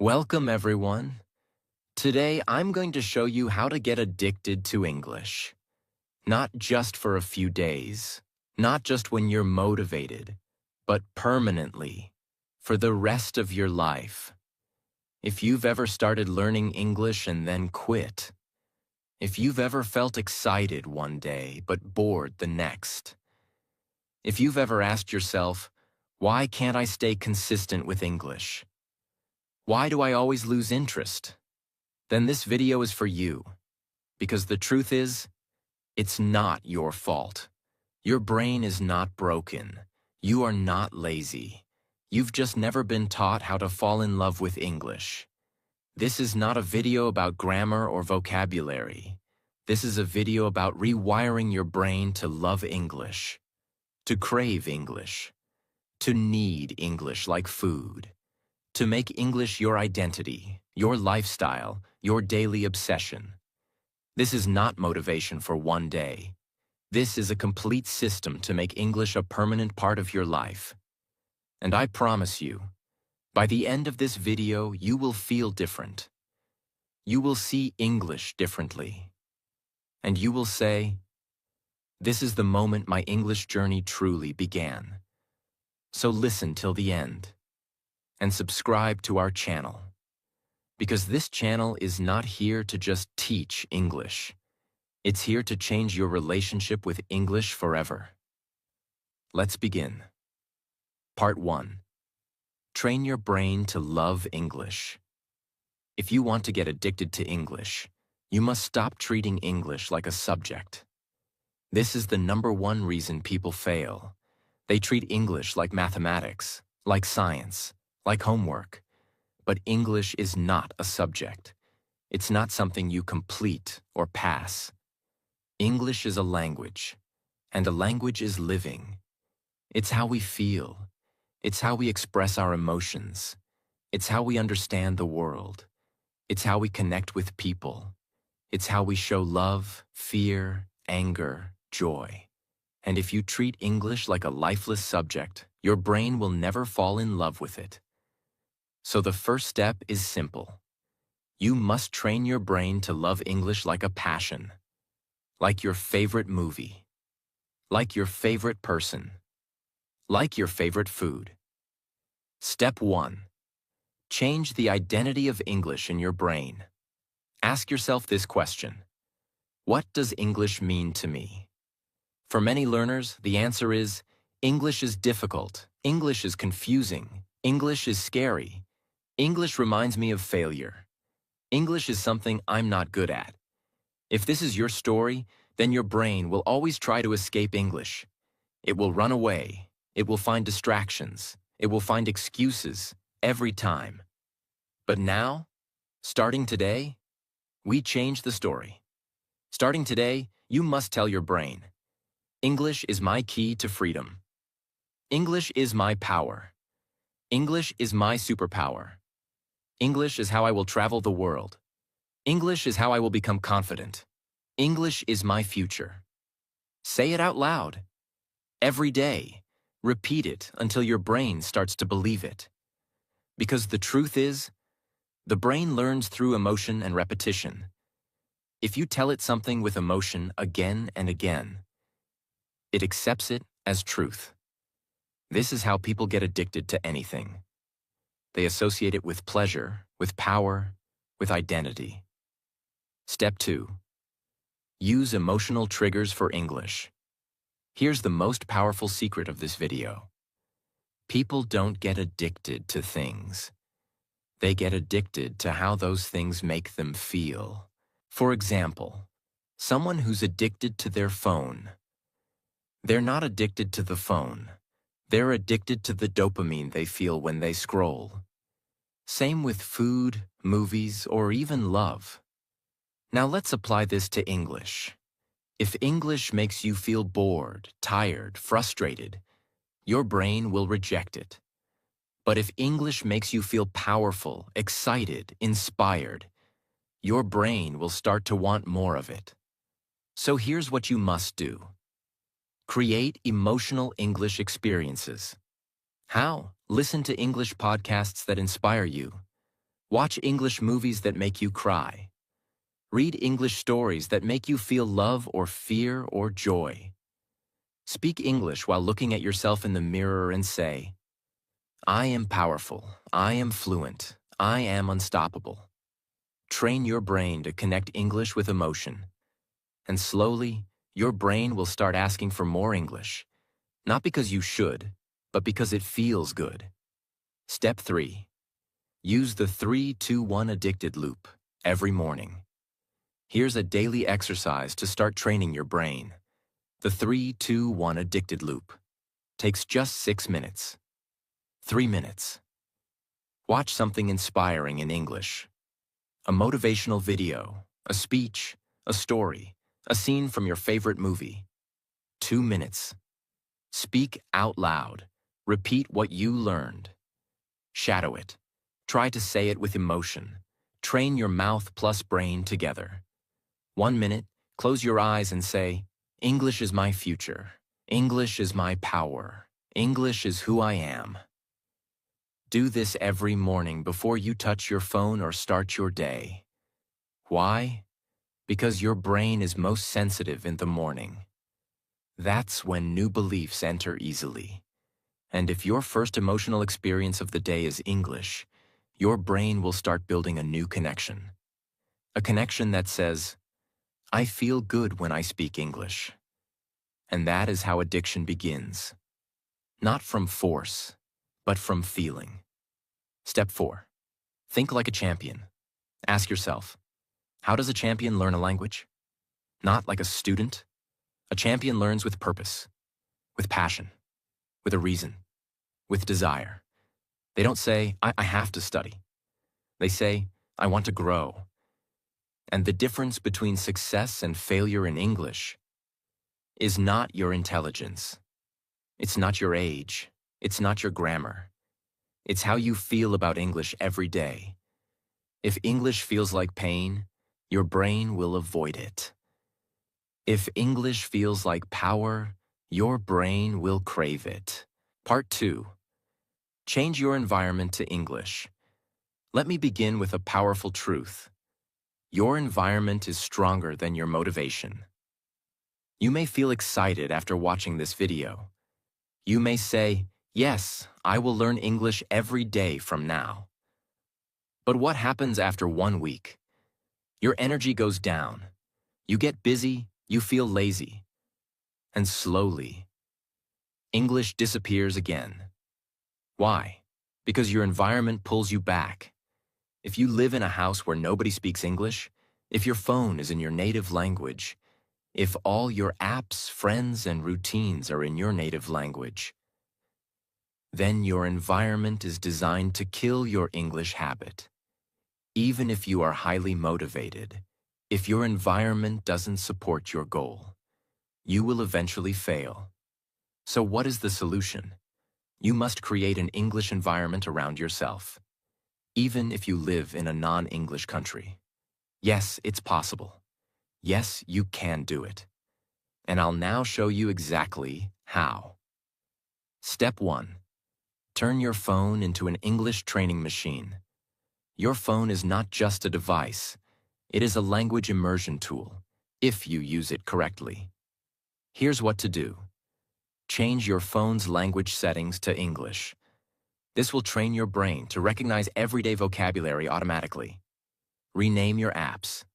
Welcome, everyone. Today, I'm going to show you how to get addicted to English. Not just for a few days, not just when you're motivated, but permanently, for the rest of your life. If you've ever started learning English and then quit, if you've ever felt excited one day but bored the next, if you've ever asked yourself, why can't I stay consistent with English? Why do I always lose interest? Then this video is for you. Because the truth is, it's not your fault. Your brain is not broken. You are not lazy. You've just never been taught how to fall in love with English. This is not a video about grammar or vocabulary. This is a video about rewiring your brain to love English, to crave English, to need English like food, to make English your identity, your lifestyle, your daily obsession. This is not motivation for one day. This is a complete system to make English a permanent part of your life. And I promise you, by the end of this video, you will feel different. You will see English differently. And you will say, this is the moment my English journey truly began. So listen till the end. And subscribe to our channel. Because this channel is not here to just teach English. It's here to change your relationship with English forever. Let's begin. Part 1. Train your brain to love English. If you want to get addicted to English, you must stop treating English like a subject. This is the #1 reason people fail. They treat English like mathematics, like science, like homework. But English is not a subject. It's not something you complete or pass. English is a language, and a language is living. It's how we feel. It's how we express our emotions. It's how we understand the world. It's how we connect with people. It's how we show love, fear, anger, joy. And if you treat English like a lifeless subject, your brain will never fall in love with it. So the first step is simple. You must train your brain to love English like a passion, like your favorite movie, like your favorite person, like your favorite food. Step 1. Change the identity of English in your brain. Ask yourself this question. What does English mean to me? For many learners, the answer is, English is difficult, English is confusing, English is scary. English reminds me of failure. English is something I'm not good at. If this is your story, then your brain will always try to escape English. It will run away. It will find distractions. It will find excuses every time. But now, starting today, we change the story. Starting today, you must tell your brain, English is my key to freedom. English is my power. English is my superpower. English is how I will travel the world. English is how I will become confident. English is my future. Say it out loud. Every day, repeat it until your brain starts to believe it. Because the truth is, the brain learns through emotion and repetition. If you tell it something with emotion again and again, it accepts it as truth. This is how people get addicted to anything. They associate it with pleasure, with power, with identity. Step 2. Use emotional triggers for English. Here's the most powerful secret of this video. People don't get addicted to things. They get addicted to how those things make them feel. For example, someone who's addicted to their phone. They're not addicted to the phone. They're addicted to the dopamine they feel when they scroll. Same with food, movies, or even love. Now let's apply this to English. If English makes you feel bored, tired, frustrated, your brain will reject it. But if English makes you feel powerful, excited, inspired, your brain will start to want more of it. So here's what you must do. Create emotional English experiences. How? Listen to English podcasts that inspire you. Watch English movies that make you cry. Read English stories that make you feel love or fear or joy. Speak English while looking at yourself in the mirror and say, I am powerful, I am fluent, I am unstoppable. Train your brain to connect English with emotion. And slowly, your brain will start asking for more English. Not because you should, but because it feels good. Step 3. Use the 3-2-1 addicted loop every morning. Here's a daily exercise to start training your brain. The 3-2-1 addicted loop takes just 6 minutes. 3 minutes. Watch something inspiring in English. A motivational video, a speech, a story, a scene from your favorite movie. 2 minutes. Speak out loud. Repeat what you learned. Shadow it. Try to say it with emotion. Train your mouth plus brain together. 1 minute, close your eyes and say, English is my future. English is my power. English is who I am. Do this every morning before you touch your phone or start your day. Why? Because your brain is most sensitive in the morning. That's when new beliefs enter easily. And if your first emotional experience of the day is English, your brain will start building a new connection. A connection that says, I feel good when I speak English. And that is how addiction begins. Not from force, but from feeling. Step 4. Think like a champion. Ask yourself, how does a champion learn a language? Not like a student. A champion learns with purpose, with passion, with a reason, with desire. They don't say, I have to study. They say, I want to grow. And the difference between success and failure in English is not your intelligence. It's not your age. It's not your grammar. It's how you feel about English every day. If English feels like pain, your brain will avoid it. If English feels like power, your brain will crave it. Part 2. Change your environment to English. Let me begin with a powerful truth. Your environment is stronger than your motivation. You may feel excited after watching this video. You may say, yes, I will learn English every day from now. But what happens after 1 week? Your energy goes down. You get busy, you feel lazy. And slowly, English disappears again. Why? Because your environment pulls you back. If you live in a house where nobody speaks English, if your phone is in your native language, if all your apps, friends, and routines are in your native language, then your environment is designed to kill your English habit. Even if you are highly motivated, if your environment doesn't support your goal, you will eventually fail. So what is the solution? You must create an English environment around yourself, even if you live in a non-English country. Yes, it's possible. Yes, you can do it. And I'll now show you exactly how. Step 1. Turn your phone into an English training machine. Your phone is not just a device. It is a language immersion tool, if you use it correctly. Here's what to do. Change your phone's language settings to English. This will train your brain to recognize everyday vocabulary automatically. Rename your apps.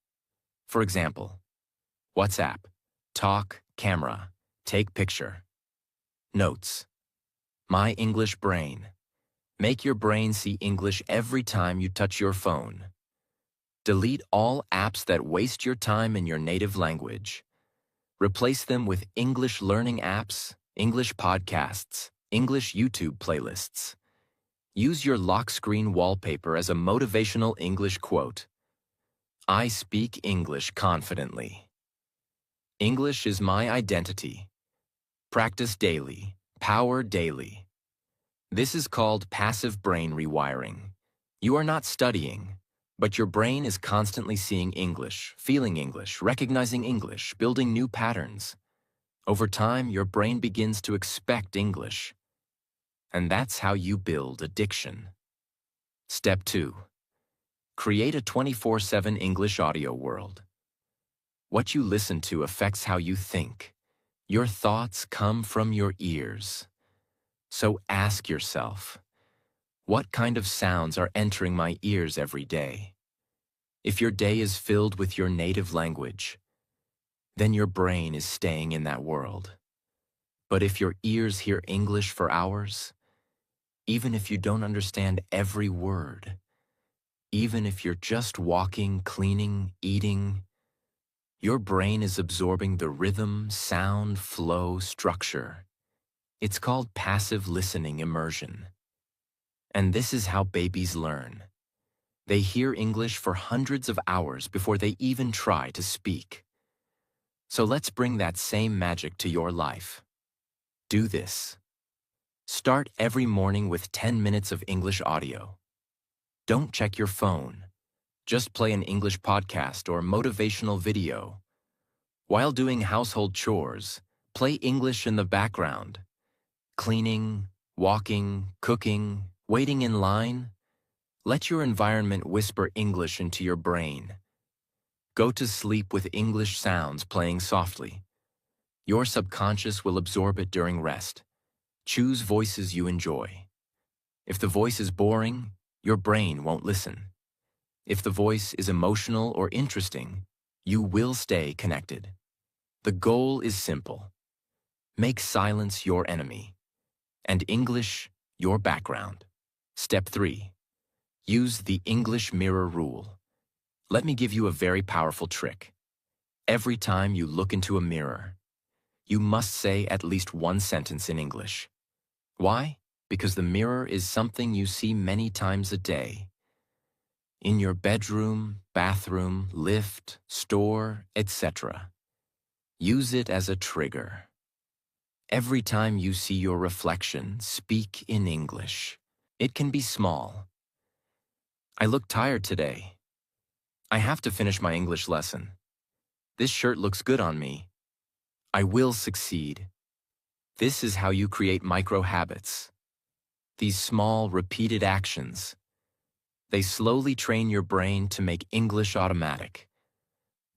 For example, WhatsApp, Talk, Camera, Take Picture. Notes, My English Brain. Make your brain see English every time you touch your phone. Delete all apps that waste your time in your native language. Replace them with English learning apps, English podcasts, English YouTube playlists. Use your lock screen wallpaper as a motivational English quote. I speak English confidently. English is my identity. Practice daily. Power daily. This is called passive brain rewiring. You are not studying, but your brain is constantly seeing English, feeling English, recognizing English, building new patterns. Over time, your brain begins to expect English. And that's how you build addiction. Step 2. Create a 24/7 English audio world. What you listen to affects how you think. Your thoughts come from your ears. So ask yourself, what kind of sounds are entering my ears every day? If your day is filled with your native language, then your brain is staying in that world. But if your ears hear English for hours, even if you don't understand every word, even if you're just walking, cleaning, eating, your brain is absorbing the rhythm, sound, flow, structure. It's called passive listening immersion. And this is how babies learn. They hear English for hundreds of hours before they even try to speak. So let's bring that same magic to your life. Do this. Start every morning with 10 minutes of English audio. Don't check your phone. Just play an English podcast or motivational video. While doing household chores, play English in the background. Cleaning, walking, cooking, waiting in line. Let your environment whisper English into your brain. Go to sleep with English sounds playing softly. Your subconscious will absorb it during rest. Choose voices you enjoy. If the voice is boring, your brain won't listen. If the voice is emotional or interesting, you will stay connected. The goal is simple. Make silence your enemy, and English your background. Step 3. Use the English mirror rule. Let me give you a very powerful trick. Every time you look into a mirror, you must say at least one sentence in English. Why? Because the mirror is something you see many times a day. In your bedroom, bathroom, lift, store, etc. Use it as a trigger. Every time you see your reflection, speak in English. It can be small. I look tired today. I have to finish my English lesson. This shirt looks good on me. I will succeed. This is how you create micro habits. These small, repeated actions. They slowly train your brain to make English automatic.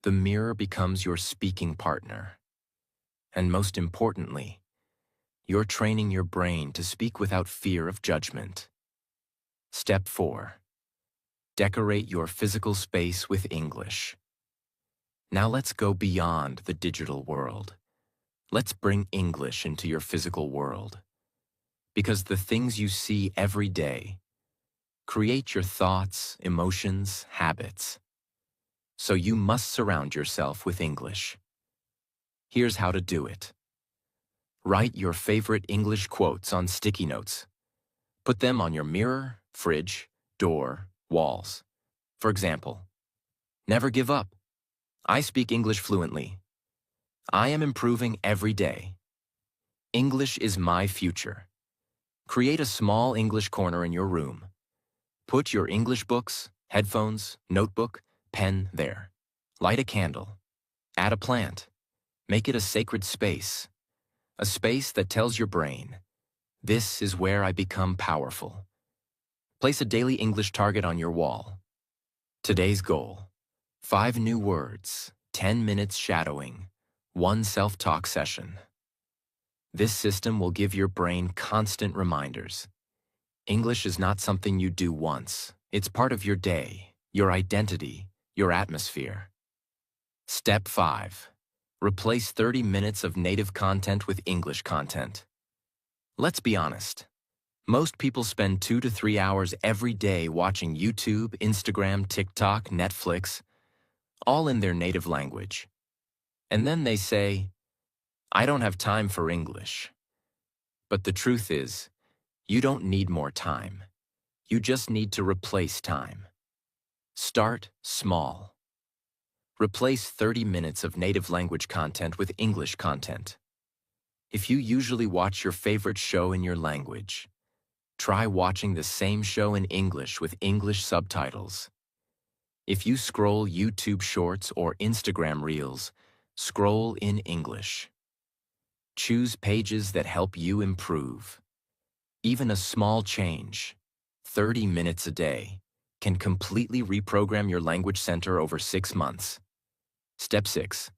The mirror becomes your speaking partner. And most importantly, you're training your brain to speak without fear of judgment. Step 4. Decorate your physical space with English. Now let's go beyond the digital world. Let's bring English into your physical world. Because the things you see every day create your thoughts, emotions, habits. So you must surround yourself with English. Here's how to do it. Write your favorite English quotes on sticky notes. Put them on your mirror, fridge, door, walls. For example, never give up. I speak English fluently. I am improving every day. English is my future. Create a small English corner in your room. Put your English books, headphones, notebook, pen there. Light a candle. Add a plant. Make it a sacred space. A space that tells your brain, this is where I become powerful. Place a daily English target on your wall. Today's goal: 5 new words, 10 minutes shadowing, 1 self-talk session. This system will give your brain constant reminders. English is not something you do once. It's part of your day, your identity, your atmosphere. Step 5. Replace 30 minutes of native content with English content. Let's be honest. Most people spend 2 to 3 hours every day watching YouTube, Instagram, TikTok, Netflix, all in their native language. And then they say, I don't have time for English. But the truth is, you don't need more time. You just need to replace time. Start small. Replace 30 minutes of native language content with English content. If you usually watch your favorite show in your language, try watching the same show in English with English subtitles. If you scroll YouTube Shorts or Instagram Reels, scroll in English. Choose pages that help you improve. Even a small change, 30 minutes a day, can completely reprogram your language center over 6 months. Step 6.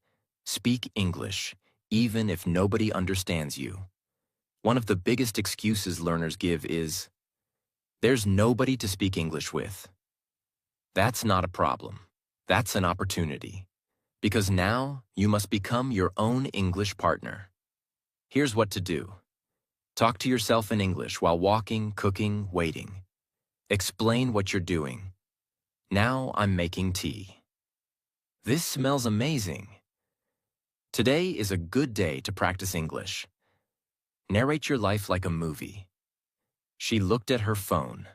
Speak English, even if nobody understands you. One of the biggest excuses learners give is, "There's nobody to speak English with." That's not a problem. That's an opportunity. Because now you must become your own English partner. Here's what to do. Talk to yourself in English while walking, cooking, waiting. Explain what you're doing. Now I'm making tea. This smells amazing. Today is a good day to practice English. Narrate your life like a movie. She looked at her phone.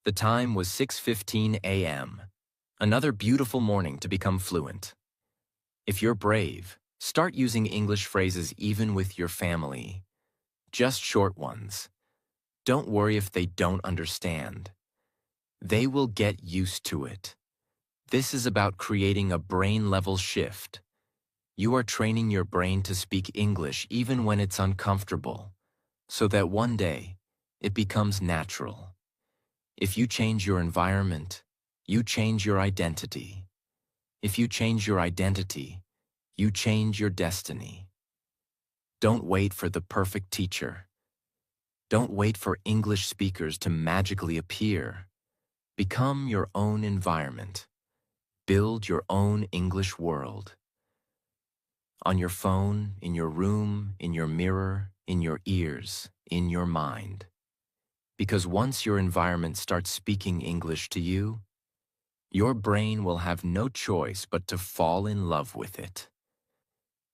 The time was 6:15 a.m. Another beautiful morning to become fluent. If you're brave, start using English phrases even with your family. Just short ones. Don't worry if they don't understand. They will get used to it. This is about creating a brain-level shift. You are training your brain to speak English even when it's uncomfortable, so that one day it becomes natural. If you change your environment, you change your identity. If you change your identity, you change your destiny. Don't wait for the perfect teacher. Don't wait for English speakers to magically appear. Become your own environment. Build your own English world. On your phone, in your room, in your mirror, in your ears, in your mind. Because once your environment starts speaking English to you, your brain will have no choice but to fall in love with it.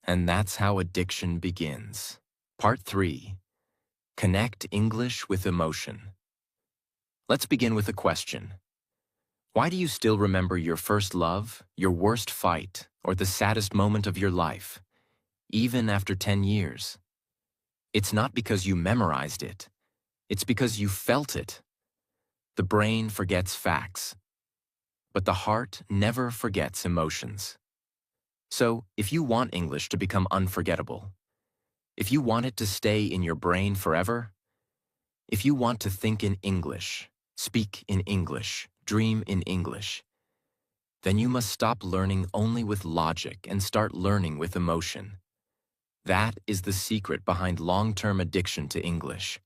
And that's how addiction begins. Part 3. Connect English with emotion. Let's begin with a question. Why do you still remember your first love, your worst fight, or the saddest moment of your life, even after 10 years? It's not because you memorized it. It's because you felt it. The brain forgets facts, but the heart never forgets emotions. So, if you want English to become unforgettable, if you want it to stay in your brain forever, if you want to think in English, speak in English, dream in English, then you must stop learning only with logic and start learning with emotion. That is the secret behind long-term addiction to English.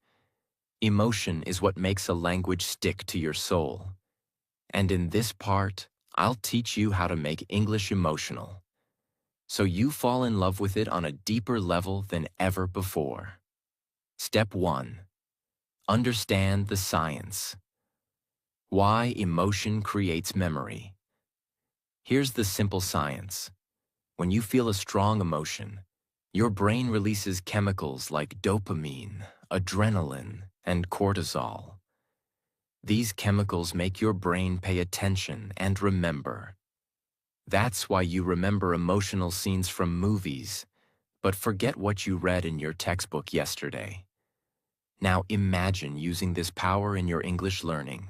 Emotion is what makes a language stick to your soul. And in this part, I'll teach you how to make English emotional, so you fall in love with it on a deeper level than ever before. Step 1. Understand the science. Why emotion creates memory. Here's the simple science. When you feel a strong emotion, your brain releases chemicals like dopamine, adrenaline, and cortisol. These chemicals make your brain pay attention and remember. That's why you remember emotional scenes from movies, but forget what you read in your textbook yesterday. Now imagine using this power in your English learning.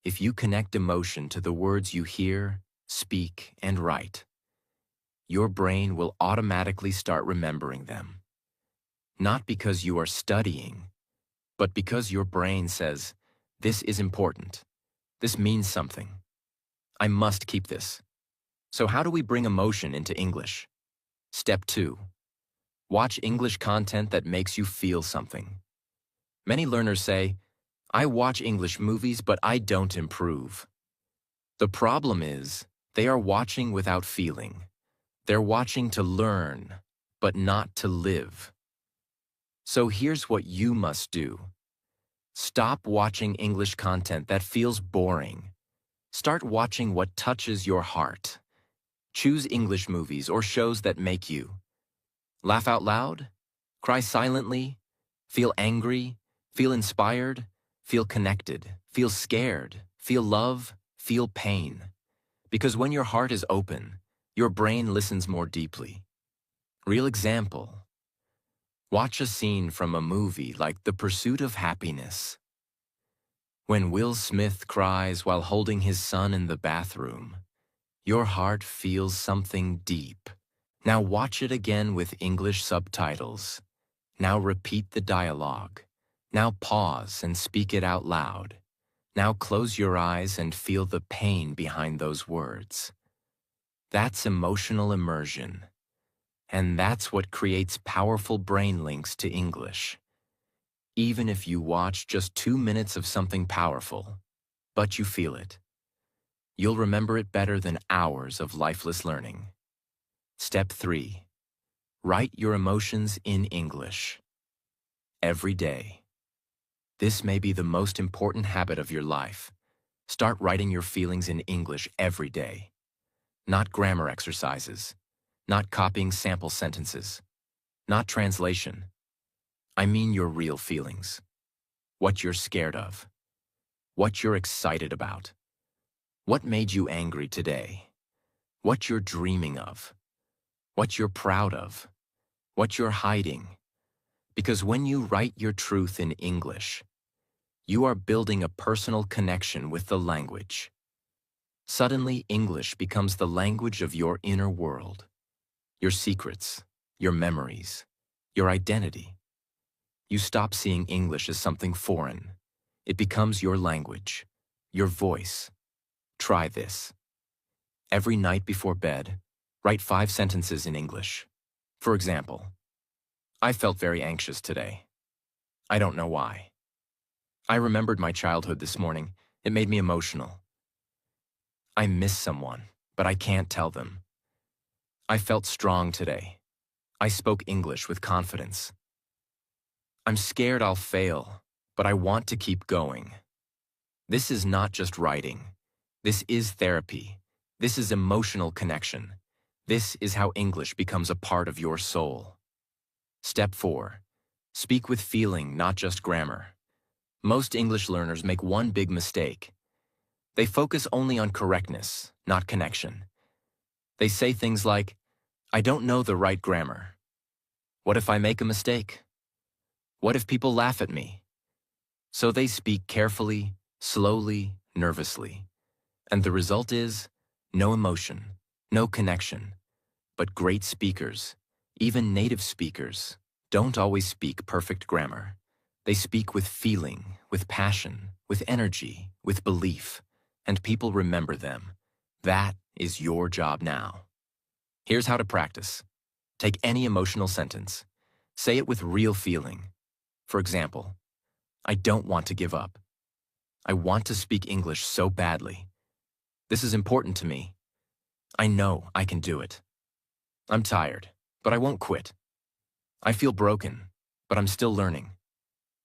If you connect emotion to the words you hear, speak, and write, your brain will automatically start remembering them. Not because you are studying, but because your brain says, "This is important. This means something. I must keep this." So how do we bring emotion into English? Step 2. Watch English content that makes you feel something. Many learners say, "I watch English movies, but I don't improve." The problem is, they are watching without feeling. They're watching to learn, but not to live. So here's what you must do. Stop watching English content that feels boring. Start watching what touches your heart. Choose English movies or shows that make you laugh out loud, cry silently, feel angry, feel inspired, feel connected, feel scared, feel love, feel pain. Because when your heart is open, your brain listens more deeply. Real example. Watch a scene from a movie like The Pursuit of Happiness. When Will Smith cries while holding his son in the bathroom, your heart feels something deep. Now watch it again with English subtitles. Now repeat the dialogue. Now pause and speak it out loud. Now close your eyes and feel the pain behind those words. That's emotional immersion. And that's what creates powerful brain links to English. Even if you watch just 2 minutes of something powerful, but you feel it, you'll remember it better than hours of lifeless learning. Step 3. Write your emotions in English. Every day. This may be the most important habit of your life. Start writing your feelings in English every day. Not grammar exercises. Not copying sample sentences. Not translation. I mean your real feelings. What you're scared of. What you're excited about. What made you angry today? What you're dreaming of. What you're proud of. What you're hiding. Because when you write your truth in English, you are building a personal connection with the language. Suddenly, English becomes the language of your inner world. Your secrets, your memories, your identity. You stop seeing English as something foreign. It becomes your language, your voice. Try this. Every night before bed, write 5 sentences in English. For example, I felt very anxious today. I don't know why. I remembered my childhood this morning. It made me emotional. I miss someone, but I can't tell them. I felt strong today. I spoke English with confidence. I'm scared I'll fail, but I want to keep going. This is not just writing. This is therapy. This is emotional connection. This is how English becomes a part of your soul. Step 4. Speak with feeling, not just grammar. Most English learners make one big mistake. They focus only on correctness, not connection. They say things like, I don't know the right grammar. What if I make a mistake? What if people laugh at me? So they speak carefully, slowly, nervously. And the result is no emotion, no connection. But great speakers, even native speakers, don't always speak perfect grammar. They speak with feeling, with passion, with energy, with belief, and people remember them. That is your job now. Here's how to practice. Take any emotional sentence. Say it with real feeling. For example, I don't want to give up. I want to speak English so badly. This is important to me. I know I can do it. I'm tired, but I won't quit. I feel broken, but I'm still learning.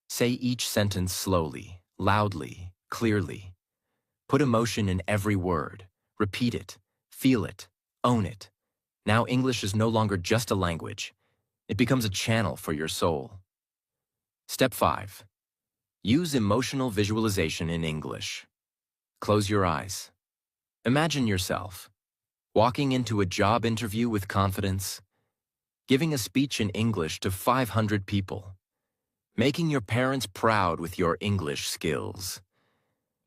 Say each sentence slowly, loudly, clearly. Put emotion in every word. Repeat it, feel it, own it. Now English is no longer just a language. It becomes a channel for your soul. Step 5. Use emotional visualization in English. Close your eyes. Imagine yourself walking into a job interview with confidence, giving a speech in English to 500 people, making your parents proud with your English skills,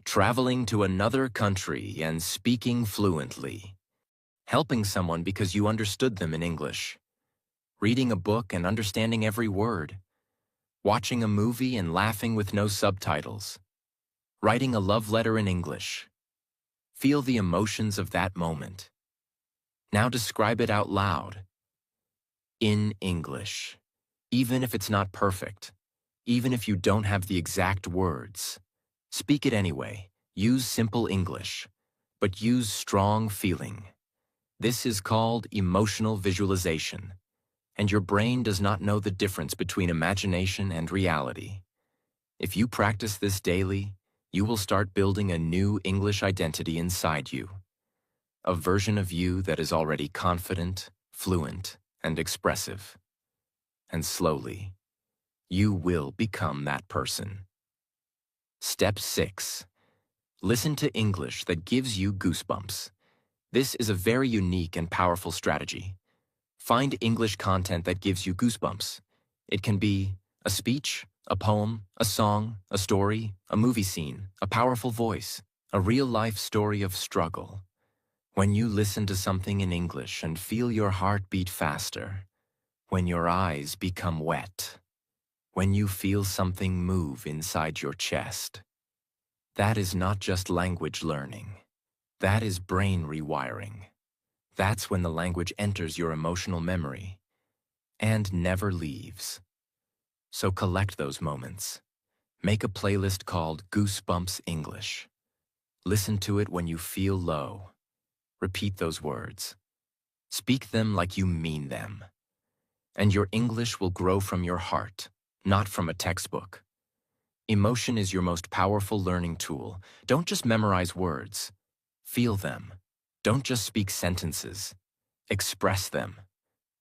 traveling to another country and speaking fluently, helping someone because you understood them in English, reading a book and understanding every word, watching a movie and laughing with no subtitles, writing a love letter in English. Feel the emotions of that moment. Now describe it out loud. In English. Even if it's not perfect. Even if you don't have the exact words. Speak it anyway. Use simple English. But use strong feeling. This is called emotional visualization. And your brain does not know the difference between imagination and reality. If you practice this daily, you will start building a new English identity inside you. A version of you that is already confident, fluent, and expressive. And slowly, you will become that person. Step 6. Listen to English that gives you goosebumps. This is a very unique and powerful strategy. Find English content that gives you goosebumps. It can be a speech, a poem, a song, a story, a movie scene, a powerful voice, a real-life story of struggle. When you listen to something in English and feel your heart beat faster, when your eyes become wet, when you feel something move inside your chest, That is not just language learning. That is brain rewiring. That's when the language enters your emotional memory and never leaves. So collect those moments. Make a playlist called Goosebumps English. Listen to it when you feel low. Repeat those words. Speak them like you mean them. And your English will grow from your heart, not from a textbook. Emotion is your most powerful learning tool. Don't just memorize words. Feel them. Don't just speak sentences. Express them.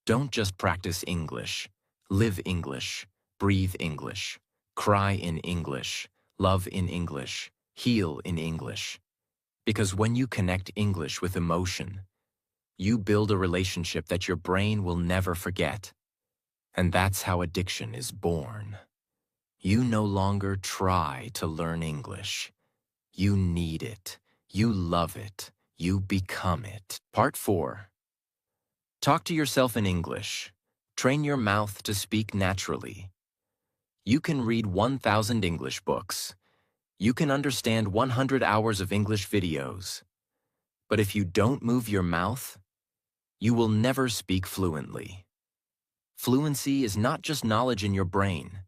Don't just practice English. Live English. Breathe English. Cry in English. Love in English. Heal in English. Because when you connect English with emotion, you build a relationship that your brain will never forget. And that's how addiction is born. You no longer try to learn English. You need it. You love it. You become it. Part 4. Talk to yourself in English. Train your mouth to speak naturally. You can read 1,000 English books. You can understand 100 hours of English videos. But if you don't move your mouth, you will never speak fluently. Fluency is not just knowledge in your brain.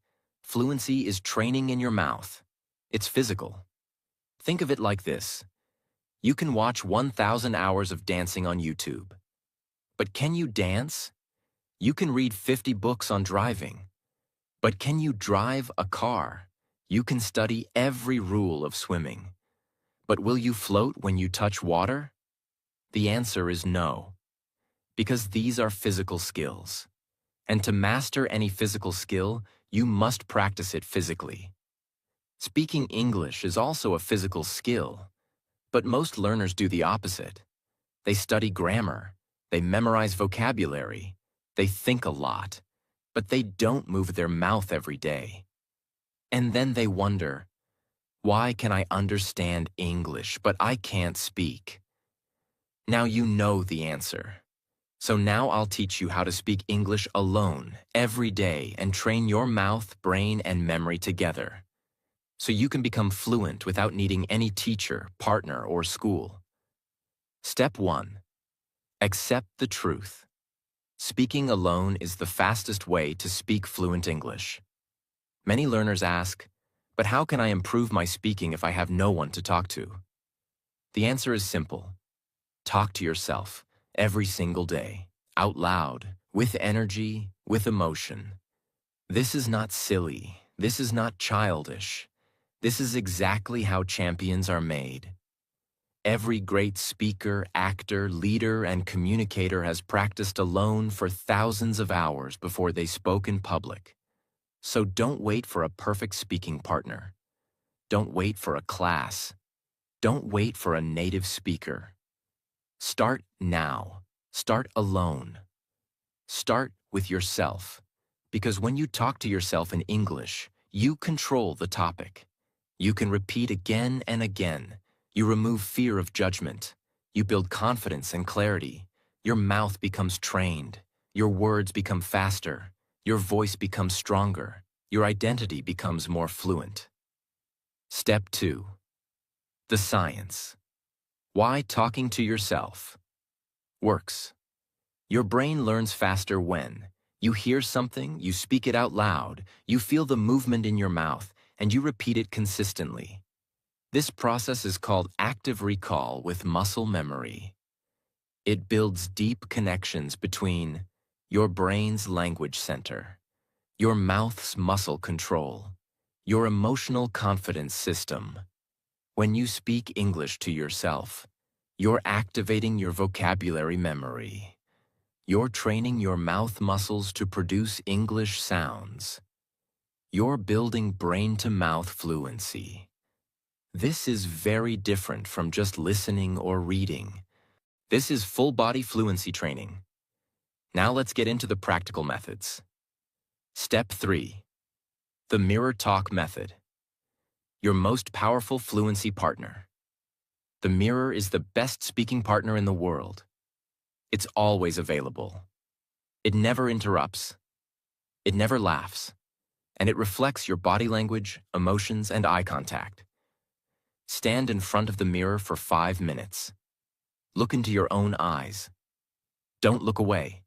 Fluency is training in your mouth. It's physical. Think of it like this. You can watch 1,000 hours of dancing on YouTube. But can you dance? You can read 50 books on driving. But can you drive a car? You can study every rule of swimming. But will you float when you touch water? The answer is no. Because these are physical skills. And to master any physical skill, you must practice it physically. Speaking English is also a physical skill. But most learners do the opposite. They study grammar. They memorize vocabulary. They think a lot. But they don't move their mouth every day. And then they wonder, why can I understand English, but I can't speak? Now you know the answer. So now I'll teach you how to speak English alone, every day, and train your mouth, brain, and memory together. So you can become fluent without needing any teacher, partner, or school. Step 1. Accept the truth. Speaking alone is the fastest way to speak fluent English. Many learners ask, but how can I improve my speaking if I have no one to talk to? The answer is simple. Talk to yourself every single day, out loud, with energy, with emotion. This is not silly. This is not childish. This is exactly how champions are made. Every great speaker, actor, leader, and communicator has practiced alone for thousands of hours before they spoke in public. So don't wait for a perfect speaking partner. Don't wait for a class. Don't wait for a native speaker. Start now. Start alone. Start with yourself. Because when you talk to yourself in English, you control the topic. You can repeat again and again. You remove fear of judgment. You build confidence and clarity. Your mouth becomes trained. Your words become faster. Your voice becomes stronger. Your identity becomes more fluent. Step 2. The science. Why talking to yourself works. Your brain learns faster when you hear something, you speak it out loud, you feel the movement in your mouth, and you repeat it consistently. This process is called active recall with muscle memory. It builds deep connections between your brain's language center, your mouth's muscle control, your emotional confidence system. When you speak English to yourself, you're activating your vocabulary memory. You're training your mouth muscles to produce English sounds. You're building brain-to-mouth fluency. This is very different from just listening or reading. This is full-body fluency training. Now let's get into the practical methods. Step 3. The Mirror Talk Method. Your most powerful fluency partner. The mirror is the best speaking partner in the world. It's always available. It never interrupts. It never laughs. And it reflects your body language, emotions, and eye contact. Stand in front of the mirror for 5 minutes. Look into your own eyes. Don't look away.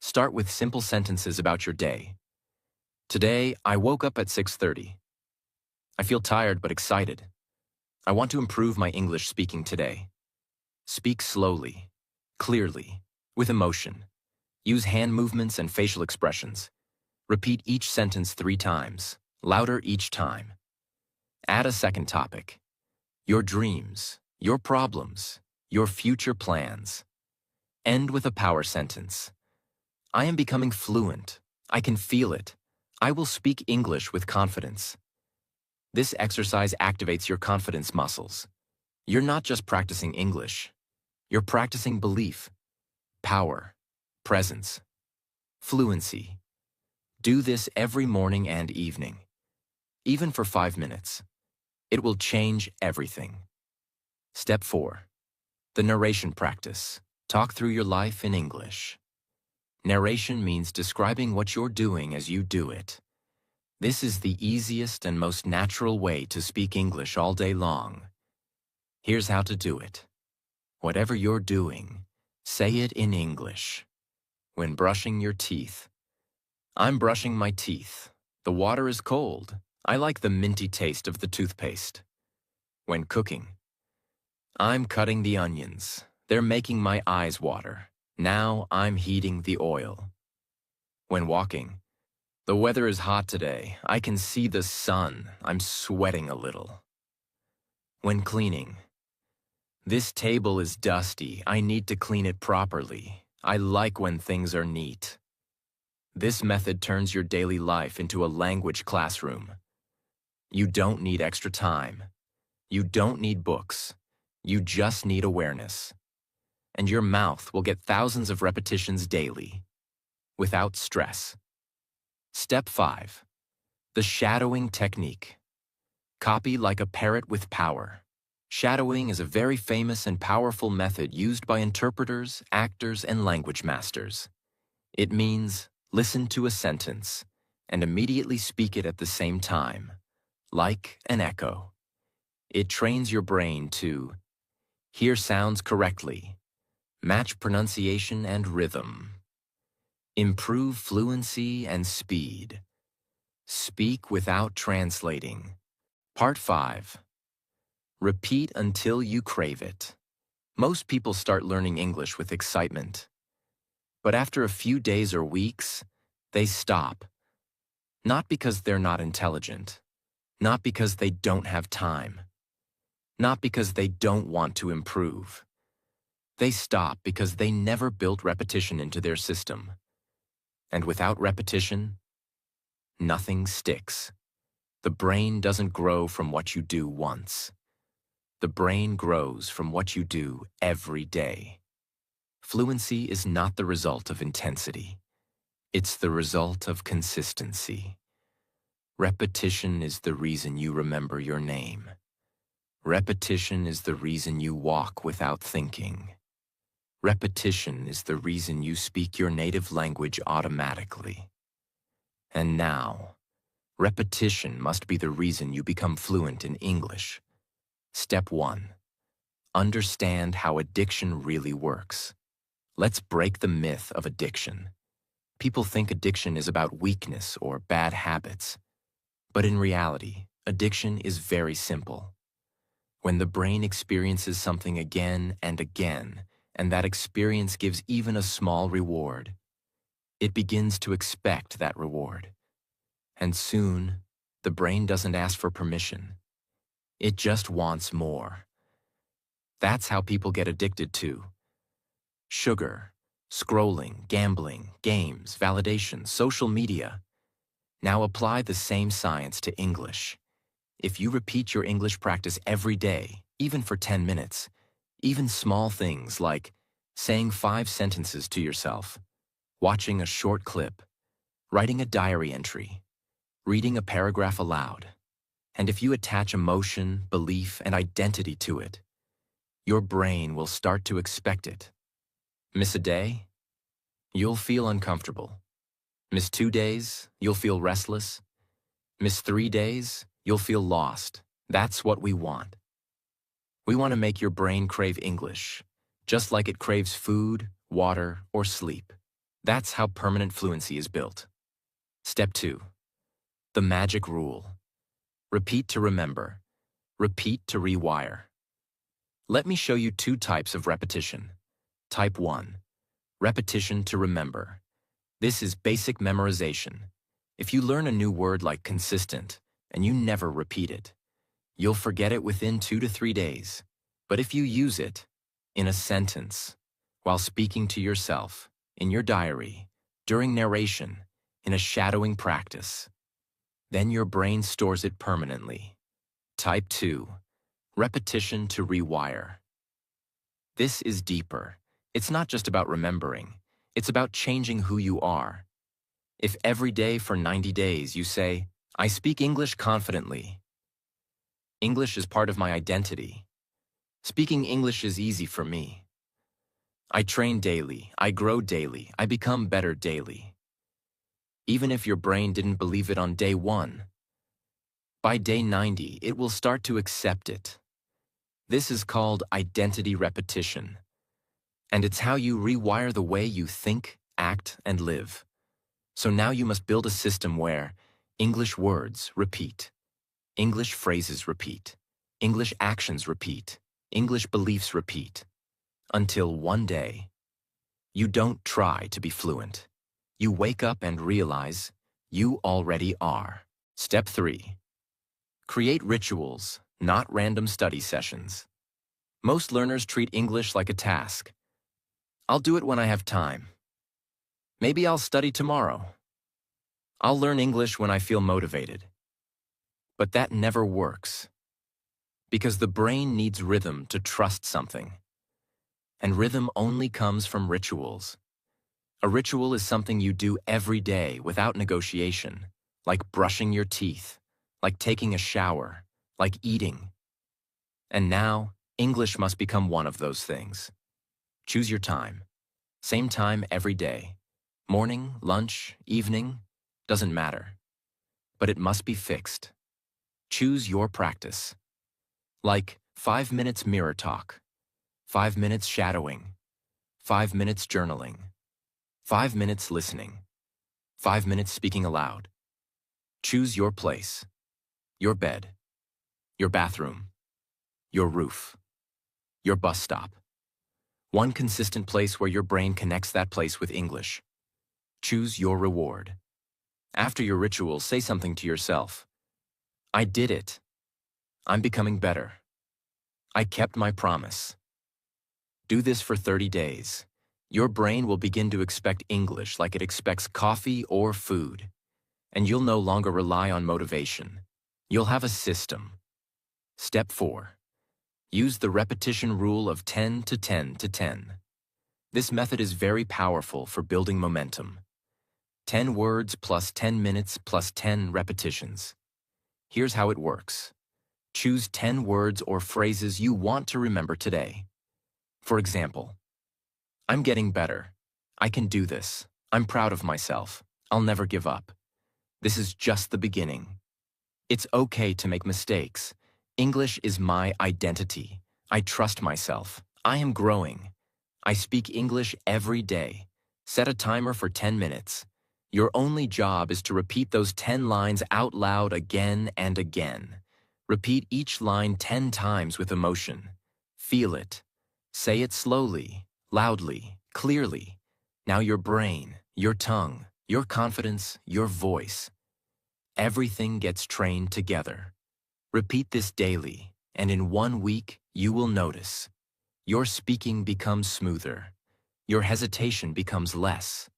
Start with simple sentences about your day. Today, I woke up at 6:30. I feel tired but excited. I want to improve my English speaking today. Speak slowly, clearly, with emotion. Use hand movements and facial expressions. Repeat each sentence 3 times, louder each time. Add a second topic. Your dreams, your problems, your future plans. End with a power sentence. I am becoming fluent. I can feel it. I will speak English with confidence. This exercise activates your confidence muscles. You're not just practicing English. You're practicing belief, power, presence, fluency. Do this every morning and evening, even for 5 minutes. It will change everything. Step 4. The narration practice. Talk through your life in English. Narration means describing what you're doing as you do it. This is the easiest and most natural way to speak English all day long. Here's how to do it. Whatever you're doing, say it in English. When brushing your teeth. I'm brushing my teeth. The water is cold. I like the minty taste of the toothpaste. When cooking. I'm cutting the onions. They're making my eyes water. Now I'm heating the oil. When walking. The weather is hot today. I can see the sun. I'm sweating a little. When cleaning. This table is dusty. I need to clean it properly. I like when things are neat. This method turns your daily life into a language classroom. You don't need extra time. You don't need books. You just need awareness. And your mouth will get thousands of repetitions daily, without stress. Step 5. The shadowing technique. Copy like a parrot with power. Shadowing is a very famous and powerful method used by interpreters, actors, and language masters. It means listen to a sentence and immediately speak it at the same time, like an echo. It trains your brain to hear sounds correctly, match pronunciation and rhythm, improve fluency and speed, speak without translating. Part 5. Repeat until you crave it. Most people start learning English with excitement. But after a few days or weeks, they stop. Not because they're not intelligent. Not because they don't have time. Not because they don't want to improve. They stop because they never built repetition into their system. And without repetition, nothing sticks. The brain doesn't grow from what you do once. The brain grows from what you do every day. Fluency is not the result of intensity. It's the result of consistency. Repetition is the reason you remember your name. Repetition is the reason you walk without thinking. Repetition is the reason you speak your native language automatically. And now, repetition must be the reason you become fluent in English. Step 1. Understand how addiction really works. Let's break the myth of addiction. People think addiction is about weakness or bad habits. But in reality, addiction is very simple. When the brain experiences something again and again, and that experience gives even a small reward, it begins to expect that reward. And soon, the brain doesn't ask for permission. It just wants more. That's how people get addicted to sugar, scrolling, gambling, games, validation, social media. Now apply the same science to English. If you repeat your English practice every day, even for 10 minutes, even small things like saying 5 sentences to yourself, watching a short clip, writing a diary entry, reading a paragraph aloud, and if you attach emotion, belief, and identity to it, your brain will start to expect it. Miss a day? You'll feel uncomfortable. Miss 2 days? You'll feel restless. Miss 3 days? You'll feel lost. That's what we want. We want to make your brain crave English, just like it craves food, water, or sleep. That's how permanent fluency is built. Step 2. The magic rule. Repeat to remember. Repeat to rewire. Let me show you two types of repetition. Type 1. Repetition to remember. This is basic memorization. If you learn a new word like consistent and you never repeat it, you'll forget it within 2 to 3 days. But if you use it in a sentence, while speaking to yourself, in your diary, during narration, in a shadowing practice, then your brain stores it permanently. Type 2. Repetition to rewire. This is deeper. It's not just about remembering. It's about changing who you are. If every day for 90 days you say, "I speak English confidently," English is part of my identity. Speaking English is easy for me. I train daily, I grow daily, I become better daily. Even if your brain didn't believe it on day 1, by day 90, it will start to accept it. This is called identity repetition. And it's how you rewire the way you think, act, and live. So now you must build a system where English words repeat, English phrases repeat, English actions repeat, English beliefs repeat, until one day, you don't try to be fluent. You wake up and realize you already are. Step 3. Create rituals, not random study sessions. Most learners treat English like a task. I'll do it when I have time. Maybe I'll study tomorrow. I'll learn English when I feel motivated. But that never works. Because the brain needs rhythm to trust something. And rhythm only comes from rituals. A ritual is something you do every day without negotiation, like brushing your teeth, like taking a shower, like eating. And now, English must become one of those things. Choose your time. Same time every day. Morning, lunch, evening, doesn't matter. But it must be fixed. Choose your practice. Like 5 minutes mirror talk, 5 minutes shadowing, 5 minutes journaling, 5 minutes listening, 5 minutes speaking aloud. Choose your place, your bed, your bathroom, your roof, your bus stop. One consistent place where your brain connects that place with English. Choose your reward. After your ritual, say something to yourself. I did it. I'm becoming better. I kept my promise. Do this for 30 days. Your brain will begin to expect English like it expects coffee or food. And you'll no longer rely on motivation. You'll have a system. Step 4. Use the repetition rule of 10 to 10 to 10. This method is very powerful for building momentum. 10 words plus 10 minutes plus 10 repetitions. Here's how it works. Choose 10 words or phrases you want to remember today. For example, I'm getting better. I can do this. I'm proud of myself. I'll never give up. This is just the beginning. It's okay to make mistakes. English is my identity. I trust myself. I am growing. I speak English every day. Set a timer for 10 minutes. Your only job is to repeat those 10 lines out loud again and again. Repeat each line 10 times with emotion. Feel it. Say it slowly, loudly, clearly. Now your brain, your tongue, your confidence, your voice. Everything gets trained together. Repeat this daily, and in 1 week, you will notice. Your speaking becomes smoother. Your hesitation becomes less.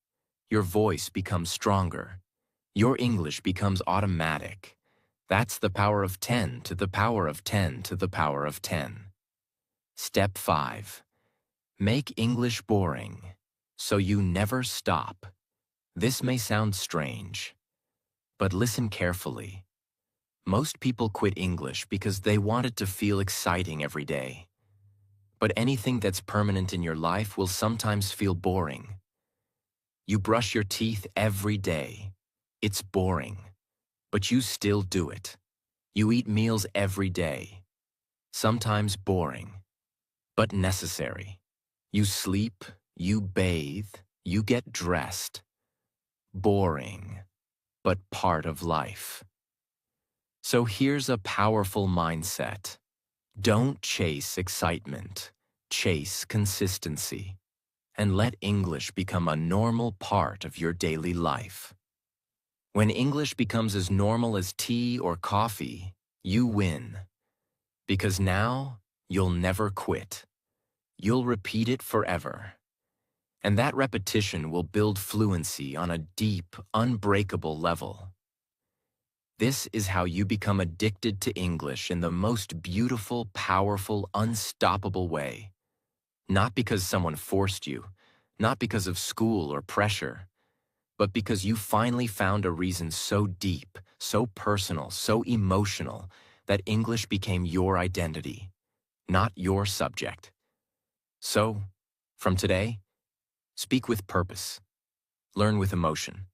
Your voice becomes stronger. Your English becomes automatic. That's the power of 10 to the power of 10 to the power of 10. Step 5. Make English boring, so you never stop. This may sound strange, but listen carefully. Most people quit English because they want it to feel exciting every day. But anything that's permanent in your life will sometimes feel boring. You brush your teeth every day. It's boring, but you still do it. You eat meals every day. sometimes boring, but necessary. You sleep, you bathe, you get dressed. Boring, but part of life. So here's a powerful mindset. Don't chase excitement, chase consistency, and let English become a normal part of your daily life. When English becomes as normal as tea or coffee, you win. Because now, you'll never quit. You'll repeat it forever. And that repetition will build fluency on a deep, unbreakable level. This is how you become addicted to English in the most beautiful, powerful, unstoppable way. Not because someone forced you, not because of school or pressure, but because you finally found a reason so deep, so personal, so emotional, that English became your identity, not your subject. So, from today, speak with purpose, learn with emotion,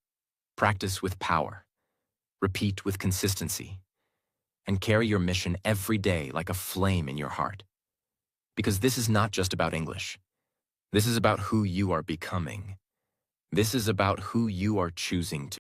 practice with power, repeat with consistency, and carry your mission every day like a flame in your heart. Because this is not just about English. This is about who you are becoming. This is about who you are choosing to